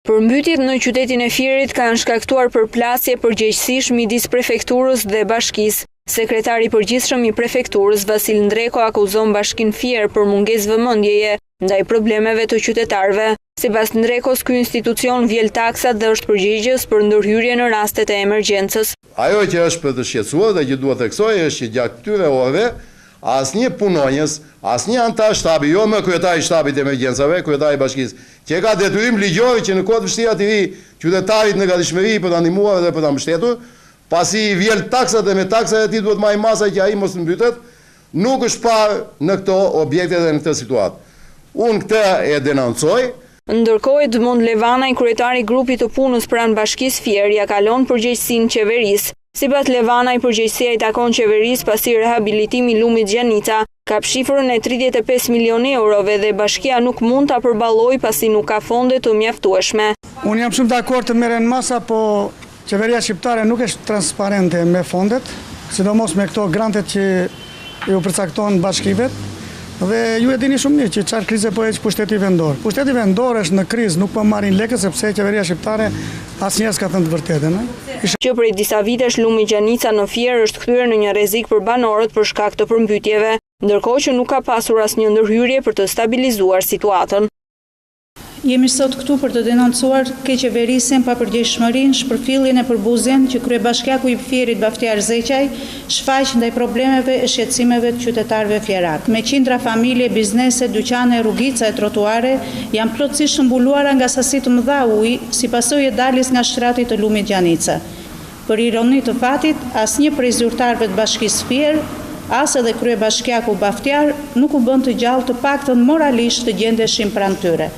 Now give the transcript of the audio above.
Përmbytjet në qytetin e Fierit kanë shkaktuar përplasje përgjegjësish midis prefekturës dhe bashkisë. Sekretari i përgjithshëm i prefekturës Vasil Ndreko akuzon bashkinë Fier për mungesë vëmendjeje ndaj problemeve të qytetarëve. Sipas Ndrekos, ky institucion vjel taksat dhe është përgjegjës për ndërhyrje në rastet e emergjencës. Ajo që është për të shqetësuar dhe që duhet theksoj është që gjatë këtyre orëve asnjë punonjës, asnjë antar shtabi, jo më kryetari i shtabit të emergjencave, kryetari i bashkisë, që ka detyrim ligjor që në kohë të vështira të vi qytetarit në gatishmëri për ta ndihmuar dhe për ta mbështetur, pasi i vjel taksat dhe me taksat e tij duhet marrë masa që ai mos të mbytet, nuk është parë në këto objekte dhe në këtë situatë. Unë këtë e denoncoj. Ndërkohë, Edmond Levanaj, kryetari i grupit të punës pranë bashkisë Fier, ja kalon përgjegjësinë qeverisë. Sipas Levanaj, përgjegjësia i takon qeverisë pasi rehabilitimi i lumit Gjanica ka shifrën e 35 milionë eurove dhe bashkia nuk mund ta përballojë pasi nuk ka fonde të mjaftueshme. Unë jam shumë dakord të merren masa, po qeveria shqiptare nuk është transparente me fondet, sidomos me këto grantet që ju përcakton bashkive. Dhe ju e dini shumë mirë që çfarë krize po heq pushteti vendor. Pushteti vendor është në krizë, nuk po marrin lekë sepse qeveria shqiptare asnjëherë s'ka thënë të vërtetën. Që prej disa vitesh lumi Gjanica në Fier është kthyer në një rrezik për banorët për shkak të përmbytjeve, ndërkohë që nuk ka pasur asnjë ndërhyrje për të stabilizuar situatën. Jemi sot këtu për të denoncuar keqeverisin pa përgjegjësinë, shpërfilljen e përbuzjen që kryebashkiaku i Fierit Baftiar Zeqaj shfaq ndaj problemeve e shqetësimeve të qytetarëve fierak. Me qindra familje, biznese, dyqane, rrugica e trotuare janë plotësisht mbuluara nga sasi të mëdha uji si pasojë e daljes nga shtrati të lumit Gjanica. Për ironi të fatit, asnjë prej zyrtarëve të bashkisë Fier, as edhe kryebashkiaku Baftiar nuk u bën të gjallë të paktën moralisht të gjendeshin pranë tyre.